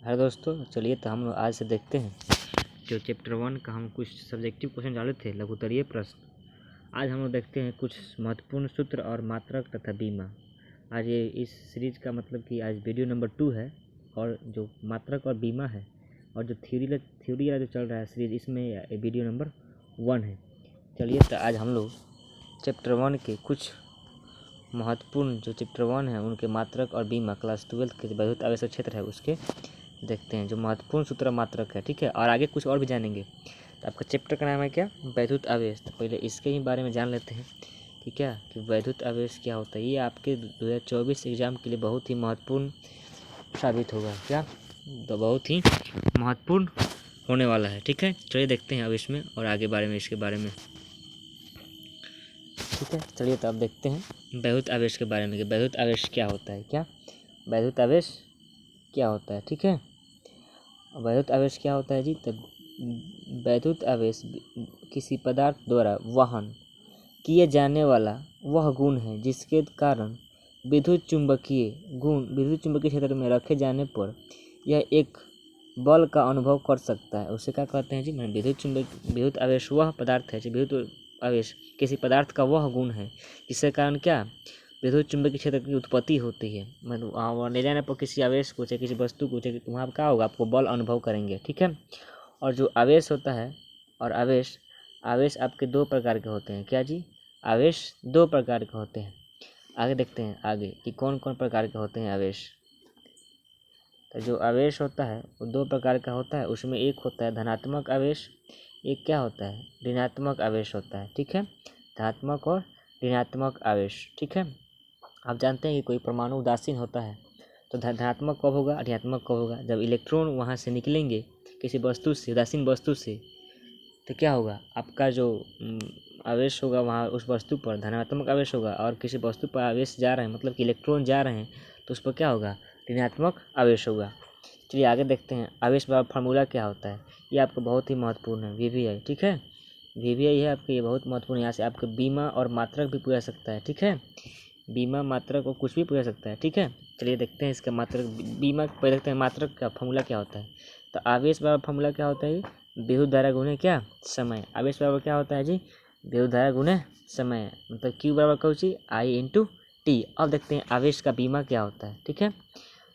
Hello दोस्तों, चलिए तो हम लोग आज से देखते हैं जो चैप्टर 1 का हम कुछ सब्जेक्टिव क्वेश्चन डाले थे, लघुत्तरीय प्रश्न। आज हम लोग देखते हैं कुछ महत्वपूर्ण सूत्र और मात्रक तथा बीमा। आज ये इस सीरीज का मतलब कि आज वीडियो नंबर 2 है और जो मात्रक और बीमा है और जो थ्योरी वाला जो चल रहा है सीरीज, इसमें वीडियो नंबर 1 है। चलिए तो आज हम लोग चैप्टर 1 के कुछ महत्वपूर्ण जो चैप्टर 1 है उनके मात्रक और बीमा क्लास 12 के वैद्युत आवेश क्षेत्र है उसके देखते हैं, जो महत्वपूर्ण सूत्र मात्रक है। ठीक है, और आगे कुछ और भी जानेंगे। तो आपका चैप्टर का नाम है क्या? वैद्युत आवेश। तो पहले इसके ही बारे में जान लेते हैं कि क्या कि वैद्युत आवेश क्या होता है। ये आपके 2024 एग्जाम के लिए बहुत ही महत्वपूर्ण साबित होगा। क्या तो बहुत ही महत्वपूर्ण होने वाला है। ठीक है, चलिए देखते हैं अब इसमें और आगे बारे में इसके बारे में। ठीक है, चलिए तो अब देखते हैं वैद्युत आवेश के बारे में कि वैद्युत आवेश क्या होता है। क्या वैद्युत आवेश क्या होता है? ठीक है, वैद्युत आवेश क्या होता है जी? तब वैद्युत आवेश किसी पदार्थ द्वारा वहन किए जाने वाला वह गुण है जिसके कारण विद्युत चुंबकीय क्षेत्र में रखे जाने पर यह एक बल का अनुभव कर सकता है। उसे क्या कहते हैं जी? विद्युत आवेश वह पदार्थ है, विद्युत आवेश किसी पदार्थ का वह गुण है जिसके कारण क्या विद्युत चुंबकीय क्षेत्र की उत्पत्ति होती है। मतलब वहाँ ले जाने पर किसी आवेश को चाहे किसी वस्तु को चाहे वहाँ क्या होगा, आपको बल अनुभव करेंगे। ठीक है, और जो आवेश होता है और आवेश आपके दो प्रकार के होते हैं। क्या जी? आवेश दो प्रकार के होते हैं। आगे देखते हैं आगे कि कौन कौन प्रकार के होते हैं आवेश। तो जो आवेश होता है वो दो प्रकार का होता है। उसमें एक होता है धनात्मक आवेश, एक क्या होता है? ऋणात्मक आवेश होता है। ठीक है, धनात्मक और ऋणात्मक आवेश। ठीक है, आप जानते हैं कि कोई परमाणु उदासीन होता है तो धनात्मक कब होगा, ऋणात्मक कब होगा? जब इलेक्ट्रॉन वहाँ से निकलेंगे किसी वस्तु से, उदासीन वस्तु से, तो क्या होगा? आपका जो आवेश होगा वहाँ उस वस्तु पर धनात्मक आवेश होगा, और किसी वस्तु पर आवेश जा रहे हैं मतलब कि इलेक्ट्रॉन जा रहे हैं तो उस पर क्या होगा? ऋणात्मक आवेश होगा। चलिए आगे देखते हैं आवेश का फार्मूला क्या होता है। ये आपको बहुत ही महत्वपूर्ण है, VVI। ठीक है, VVI है आपके, ये बहुत महत्वपूर्ण है। यहाँ से आपके बीमा और मात्रक भी पूछा सकता है। ठीक है, बीमा मात्रक को कुछ भी पूछा सकता है। ठीक है, चलिए देखते हैं इसका मात्रक बीमा पहले देखते हैं मात्रक का फॉर्मूला क्या होता है। तो आवेश बराबर फॉर्मूला क्या होता है? विद्युत धारा गुणे क्या समय। आवेश बराबर क्या होता है जी? विद्युत धारा गुणे समय, मतलब Q बराबर कौची I/T। अब देखते हैं आवेश का बीमा क्या होता है। ठीक है,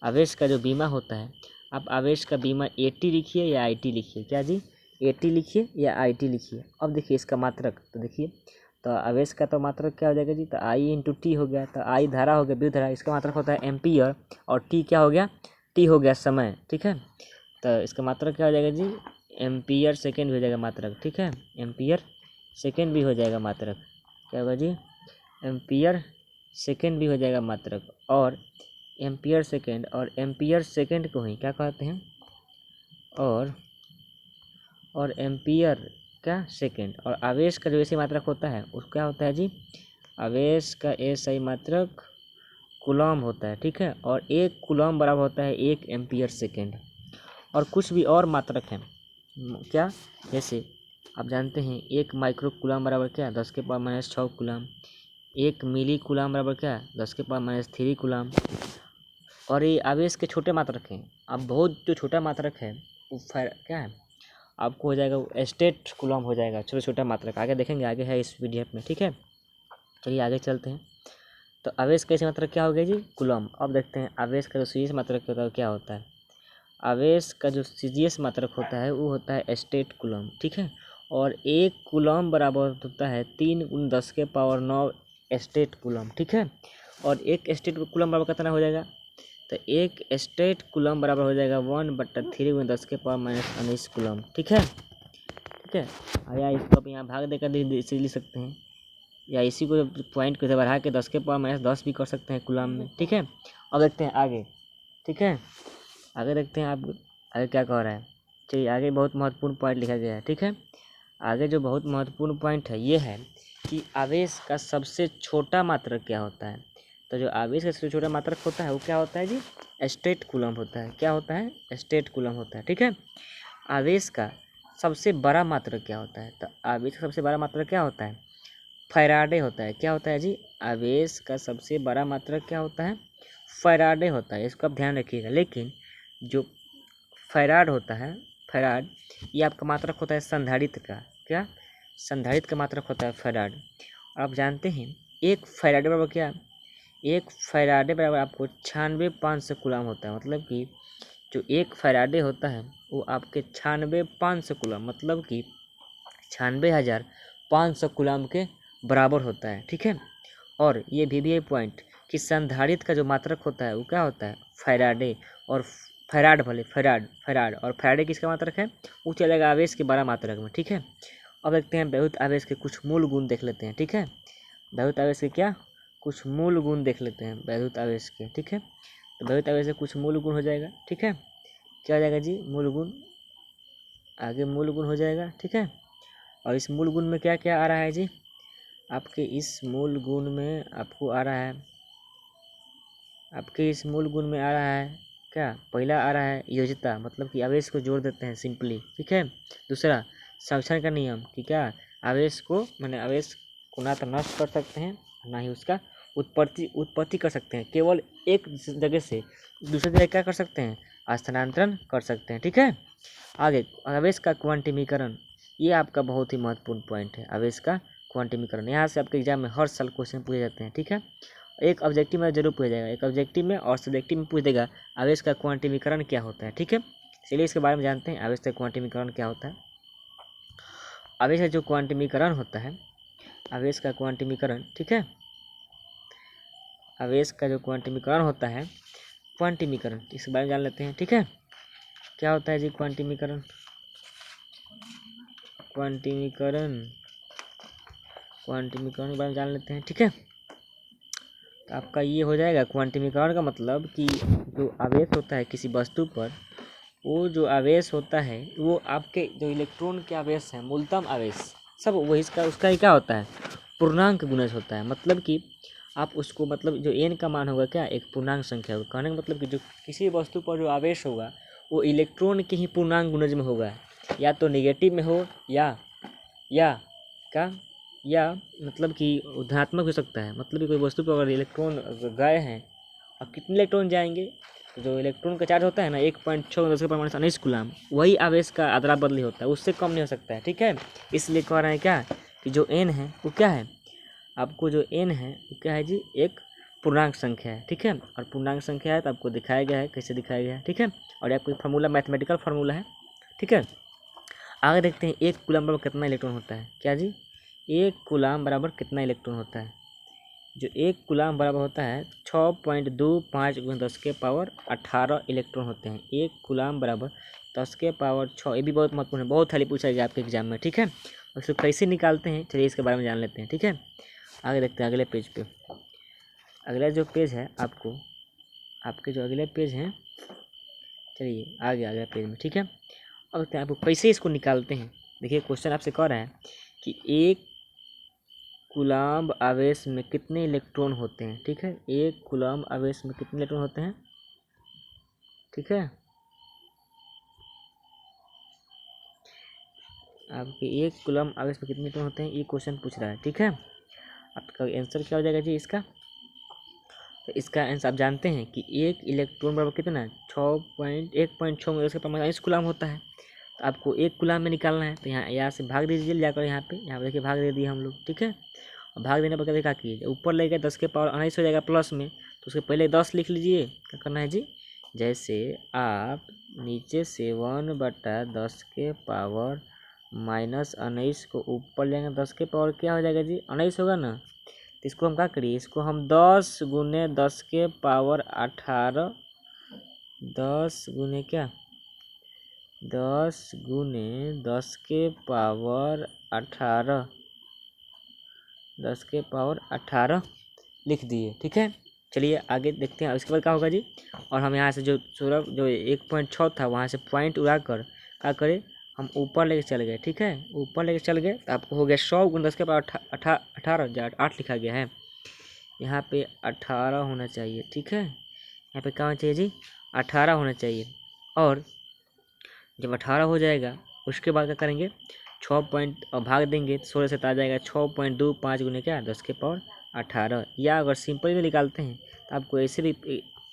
आवेश का जो बीमा होता है, आप आवेश का बीमा AT लिखिए या IT लिखिए। क्या जी? AT लिखिए या IT लिखिए। अब देखिए इसका मात्रक, तो देखिए तो आवेश का तो मात्रक क्या हो जाएगा जी? तो I/T हो गया। तो I धारा हो गया, विद्युत धारा, इसका मात्रक होता है एम्पियर, और T क्या हो गया? T हो गया समय। ठीक है, तो इसका मात्रक क्या हो जाएगा जी? एम्पियर सेकेंड भी हो जाएगा मात्रक। ठीक है, एम्पियर सेकेंड भी हो जाएगा मात्रक। क्या होगा जी? एम्पियर सेकेंड भी हो जाएगा मात्रक। और एम्पियर सेकेंड को ही क्या कहते हैं? और एम्पियर का सेकेंड। और आवेश का जो ऐसी मात्रक होता है उसका क्या होता है जी? आवेश का ऐसा ही मात्रक कूलम होता है। ठीक है, और एक कूलम बराबर होता है 1 एम्पियर सेकेंड। और कुछ भी और मात्रक हैं क्या? जैसे आप जानते हैं 1 माइक्रो कूलम बराबर क्या? 10⁻⁻6 कूलम। 1 मिली कूलम बराबर क्या? 10⁻³ कूलम। और ये आवेश के छोटे मात्रक हैं। अब बहुत जो छोटा मात्रक है वो क्या है? आपको हो जाएगा वो स्टेट कूलम हो जाएगा, छोटा छोटा मात्रक। आगे देखेंगे, आगे है इस PDF में। ठीक है, चलिए आगे चलते हैं। तो आवेश का ऐसे मात्रक क्या हो गया जी? कूलम। अब देखते हैं आवेश का जो CGS मात्रक होता है क्या होता है। आवेश का जो CGS मात्रक होता है वो होता है स्टेट कूलम। ठीक है, और 1 कूलम बराबर होता है 3 × 10⁻9 स्टेट कूलम। ठीक है, और 1 स्टेट कूलम बराबर कितना हो जाएगा? तो 1 स्टेट कूलम बराबर हो जाएगा 1/3 × 10⁻19 कूलम। ठीक है, ठीक है, या इसको आप यहाँ भाग देकर इसे लिख सकते हैं, या इसी को पॉइंट को बढ़ा के 10⁻10 भी कर सकते हैं कूलम में। ठीक है, अब देखते हैं आगे। ठीक है, आगे देखते हैं आप आगे क्या कह रहा है। चलिए आगे बहुत महत्वपूर्ण पॉइंट लिखा गया है। ठीक है, आगे जो बहुत महत्वपूर्ण पॉइंट है ये है कि आवेश का सबसे छोटा मात्रक क्या होता है। तो जो आवेश का सबसे छोटा मात्रक होता है वो क्या होता है जी? स्टेट कूलम होता है। क्या होता है? स्टेट कूलम होता है। ठीक है, आवेश का सबसे बड़ा मात्रक क्या होता है? तो आवेश का सबसे बड़ा मात्रक क्या होता है? फैराडे होता है। क्या होता है जी? आवेश का सबसे बड़ा मात्रक क्या होता है? फैराडे होता है। इसको आप ध्यान रखिएगा। लेकिन जो फैराड होता है, फैराड, ये आपका मात्रक होता है संधारित्र का। क्या? संधारित्र का मात्रक होता है फैराड। आप जानते हैं एक फैराडे बराबर क्या? एक फैराडे बराबर आपको 96,500 कूलम होता है। मतलब कि जो एक फैराडे होता है वो आपके 96,500 कूलम, मतलब कि 96,500 कूलम के बराबर होता है। ठीक है। और ये भी पॉइंट कि संधारित्र का जो मात्रक होता है वो क्या होता है? फैराडे। और फैराड भले फैराड और फैराडे किसका मात्रक है? वो चलेगा आवेश के 12 मात्रक में। ठीक है। अब देखते हैं बहुत आवेश के कुछ मूल गुण देख लेते हैं। ठीक है। बहुत आवेश के क्या कुछ मूल गुण देख लेते हैं बहुत आवेश के। ठीक है। तो बहुत आवेश के कुछ मूल गुण हो जाएगा। ठीक है। क्या हो जाएगा जी? मूल गुण, आगे मूल गुण हो जाएगा। ठीक है। और इस मूल गुण में क्या क्या आ रहा है जी? आपके इस मूल गुण में आपको आ रहा है, आपके इस मूल गुण में आ रहा है क्या? पहला आ रहा है योज्यता, मतलब कि आवेश को जोड़ देते हैं सिंपली। ठीक है। दूसरा संरक्षण का नियम कि क्या? आवेश को माने आवेश को ना तो नष्ट कर सकते हैं ना ही उसका उत्पत्ति कर सकते हैं। केवल एक जगह से दूसरी जगह क्या कर सकते हैं? स्थानांतरण कर सकते हैं। ठीक है। आगे आवेश का क्वांटिमीकरण, ये आपका बहुत ही महत्वपूर्ण पॉइंट है। आवेश का क्वांटिमीकरण, यहाँ से आपके एग्जाम में हर साल क्वेश्चन पूछे जाते हैं। ठीक है। एक ऑब्जेक्टिव में जरूर पूछा जाएगा, एक ऑब्जेक्टिव में और सब्जेक्टिव में पूछ देगा आवेश का क्वांटिमीकरण क्या होता है। ठीक है। चलिए इसके बारे में जानते हैं आवेश का क्वांटिमीकरण क्या होता है। आवेश का जो क्वांटिमीकरण होता है, आवेश का क्वांटिमीकरण, ठीक है, आवेश का जो क्वांटिमीकरण होता है, क्वांटिमीकरण इसके बारे में जान लेते हैं। ठीक है। क्या होता है जी क्वांटिमीकरण? क्वांटिमीकरण के बारे में जान लेते हैं। ठीक है। तो आपका ये हो जाएगा क्वांटिमीकरण का मतलब कि जो आवेश होता है किसी वस्तु पर, वो जो आवेश होता है वो आपके जो इलेक्ट्रॉन के आवेश हैं, मूलतम आवेश, सब वही उसका ही क्या होता है? पूर्णांक गुणज होता है। मतलब कि आप उसको मतलब जो n का मान होगा क्या? एक पूर्णांक संख्या होगा। कहने का मतलब कि जो किसी वस्तु पर जो आवेश होगा वो इलेक्ट्रॉन के ही पूर्णांक गुणज में होगा, या तो निगेटिव में हो या क्या या मतलब कि धनात्मक हो सकता है। मतलब कि कोई वस्तु पर अगर इलेक्ट्रॉन गए हैं और कितने इलेक्ट्रॉन जाएंगे, तो जो इलेक्ट्रॉन का चार्ज होता है ना 1.6 10 के परमाणु 19 कूलम, वही आवेश का अदला बदली होता है, उससे कम नहीं हो सकता है। ठीक है। इसलिए कह रहे हैं क्या कि जो n है वो क्या है? आपको जो n है वो क्या है जी? एक पूर्णांक संख्या है। ठीक है। और पूर्णांक संख्या है तो आपको दिखाया गया है, कैसे दिखाया गया है। ठीक है। और आपको फार्मूला मैथमेटिकल फार्मूला है। ठीक है। आगे देखते हैं एक कूलम बराबर कितना इलेक्ट्रॉन होता है। क्या जी? एक कूलम बराबर कितना इलेक्ट्रॉन होता है? जो एक कूलम बराबर होता है 6.25 × 10⁻18 इलेक्ट्रॉन होते हैं। एक कूलम बराबर 10⁻6, ये भी बहुत महत्वपूर्ण है, बहुत हाली पूछा गया आपके एग्जाम में। ठीक है। उसको कैसे निकालते हैं चलिए इसके बारे में जान लेते हैं। ठीक है। आगे देखते हैं अगले पेज पे। अगला जो पेज है आपको, आपके जो अगले पेज हैं, चलिए आगे अगले पेज में। ठीक है। अब देखते हैं आपको कैसे इसको निकालते हैं। देखिए क्वेश्चन आपसे कह रहा है कि एक कूलम्ब आवेश में कितने इलेक्ट्रॉन होते हैं। ठीक है। एक कूलम्ब आवेश में कितने इलेक्ट्रॉन होते हैं? ठीक है। आपके एक कूलम्ब आवेश में कितने इलेक्ट्रॉन होते हैं, ये क्वेश्चन पूछ रहा है। ठीक है। आपका आंसर क्या हो जाएगा जी इसका? तो इसका आंसर आप जानते हैं कि एक इलेक्ट्रॉन बराबर कितना है? 1.6 उसके परमाणु 19 कूलम्ब होता है। तो आपको एक कूलम्ब में निकालना है, तो यहाँ से भाग दीजिए जाकर, यहाँ पे देखिए भाग दे दिए हम लोग। ठीक है। और भाग देने पर क्या देखा कीजिए, ऊपर लेके 10⁻19 हो जाएगा प्लस में, तो उसके पहले 10 लिख लीजिए। क्या करना है जी? जैसे आप नीचे से 1/10⁻−19 को ऊपर लेंगे, 10 के पावर क्या हो जाएगा जी? 19 होगा ना। तो इसको हम क्या करिए, इसको हम 10 × 10⁻18, 10 गुने क्या 10 × 10⁻18, 10⁻18 लिख दिए। ठीक है। चलिए आगे देखते हैं इसके बाद क्या होगा जी। और हम यहाँ से जो 1.6 था वहाँ से पॉइंट उड़ा कर क्या करें, हम ऊपर लेके चल गए। ठीक है। ऊपर लेके चल गए तो आपको हो गया 100 × 10⁻18 लिखा गया है। यहाँ पे 18 होना चाहिए। ठीक है। यहाँ पे क्या होना चाहिए जी? 18 होना चाहिए। और जब 18 हो जाएगा उसके बाद क्या करेंगे, 6 पॉइंट और भाग देंगे तो 16 से आ जाएगा 6.25 गुने क्या 10⁻18। या अगर सिंपल में निकालते हैं तो आपको ऐसे भी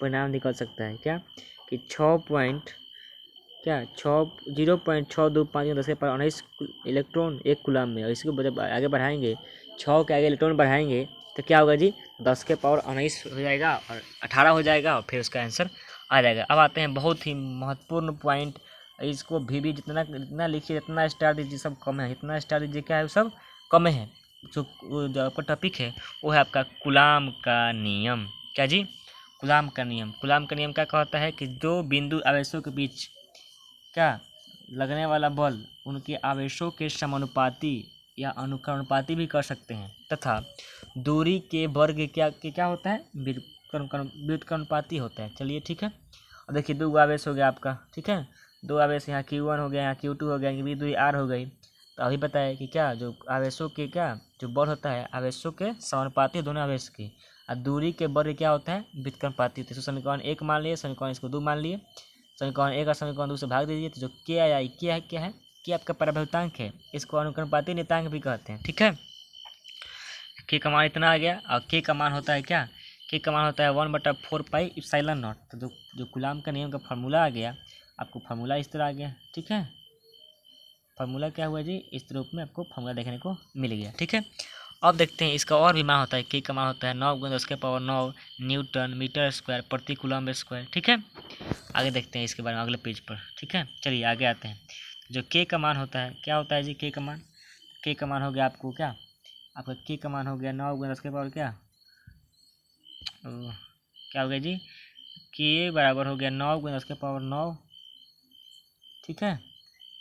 परिणाम निकल सकता है क्या कि 6 क्या 0.625×10⁻19 इलेक्ट्रॉन एक कूलाम में, और इसको जब आगे बढ़ाएंगे 6 के आगे इलेक्ट्रॉन बढ़ाएंगे तो क्या होगा जी 10⁻19 हो जाएगा और 18 हो जाएगा और फिर उसका आंसर आ जाएगा। अब आते हैं बहुत ही महत्वपूर्ण पॉइंट, इसको भी जितना लिखिए जितना स्टार दीजिए सब कम है, जितना स्टार दीजिए क्या है सब कम है। जो आपका टॉपिक है वो है आपका कूलाम का नियम। क्या जी? कूलाम का नियम। कूलाम का नियम क्या कहता है कि दो बिंदु आवेशों के बीच क्या लगने वाला बल उनके आवेशों के समानुपाती या अनुक्रमानुपाती भी कर सकते हैं, तथा दूरी के वर्ग क्या होता है व्युत्क्रमानुपाती होता है। चलिए ठीक है। और देखिए दो आवेश हो गया आपका, ठीक है, दो आवेश यहाँ Q1 हो गया, यहाँ Q2 हो गया, ये दूरी R हो गई। तो अभी बताया कि क्या जो आवेशों के क्या जो बल होता है आवेशों के समानुपाती दोनों आवेश की, और दूरी के वर्ग क्या होता है व्युत्क्रमानुपाती होता है। समीकरण 1 मान लिए, समीकरण इसको 2 मान लिए, समीकरण 1 और समीकरण 2 से भाग दीजिए तो जो के आया क्या है कि आपका पराभूतांक है, इसको अनुक्रमानुपाती नियतांक भी कहते हैं। ठीक है, के का मान इतना आ गया और के का मान होता है क्या, के का मान होता है 1/4πε0। तो जो कूलाम का नियम का फार्मूला आ गया, आपको फार्मूला इस तरह आ गया। ठीक है, फार्मूला क्या हुआ जी, इस रूप में आपको फार्मूला देखने को मिल गया। ठीक है, अब देखते हैं इसका और भी मान होता है, के का मान होता है 9×10⁻9 न्यूटन मीटर स्क्वायर प्रति कूलम्ब स्क्वायर। ठीक है, आगे देखते हैं इसके बारे में अगले पेज पर। ठीक है, चलिए आगे आते हैं। जो के का मान होता है क्या होता है जी, के का मान हो गया आपको क्या, आपका के का मान हो गया 9×10⁻9 क्या हो गया जी, के बराबर हो गया 9×10⁻9, ठीक है,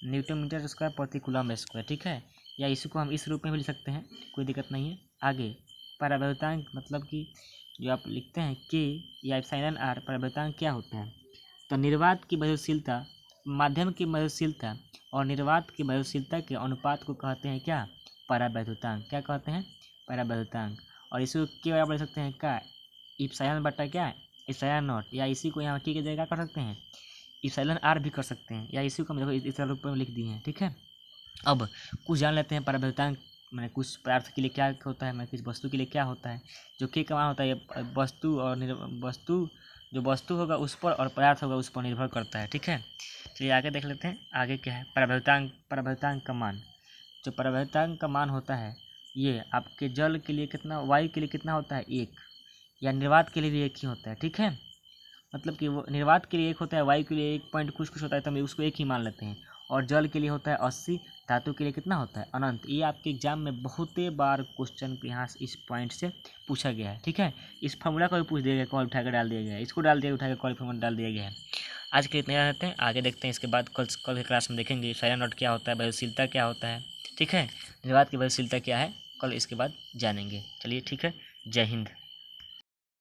न्यूटन मीटर स्क्वायर प्रति कूलम्ब स्क्वायर। ठीक है, या इसी को हम इस रूप में भी लिख सकते हैं, कोई दिक्कत नहीं है। आगे पराभूतांक मतलब कि जो आप लिखते हैं के या एप्सिलॉन आर, पराभूतांक क्या होता है, तो निर्वात की वैद्युतशीलता, माध्यम की वैद्युतशीलता और निर्वात की वैद्युतशीलता के अनुपात को कहते हैं क्या, परावैद्युतांक। क्या कहते हैं, परावैद्युतांक। और इसको के बराबर लिख सकते हैं क्या, एप्सिलॉन बटा क्या, एप्सिलॉन नॉट, या इसी को यहाँ के जगह कर सकते हैं एप्सिलॉन आर भी कर सकते हैं, या इसी को हम देखो इस रूप में लिख दिए हैं। ठीक है, अब कुछ जान लेते हैं परावैद्युतांक मैंने कुछ पदार्थ के लिए क्या होता है, मैं किस वस्तु के लिए क्या होता है। जो के का मान होता है ये वस्तु और वस्तु, जो वस्तु होगा उस पर और पदार्थ होगा उस पर निर्भर करता है। ठीक है, चलिए आगे देख लेते हैं आगे क्या है। परावैद्युतांक का मान, जो परावैद्युतांक का मान होता है ये आपके जल के लिए कितना, वायु के लिए कितना होता है 1, या निर्वात के लिए भी 1 ही होता है। ठीक है, मतलब कि वो निर्वात के लिए 1 होता है, वायु के लिए 1 पॉइंट कुछ होता है, तो हम उसको 1 ही मान लेते हैं। और जल के लिए होता है 80, धातु के लिए कितना होता है अनंत। ये आपके एग्जाम में बहुत बार क्वेश्चन यहाँ इस पॉइंट से पूछा गया है। ठीक है, इस फार्मूला को भी पूछ दिया गया, कॉल उठाकर डाल दिया गया है, इसको डाल दिया उठाकर कॉल फार्मूला डाल दिया गया है। आज के इतने रहते हैं, आगे देखते हैं इसके बाद कल की क्लास में देखेंगे एप्सिलॉन नॉट क्या होता है, वैद्युतशीलता क्या होता है। ठीक है, निर्वात की वैद्युतशीलता क्या है, कल इसके बाद जानेंगे। चलिए ठीक है, जय हिंद।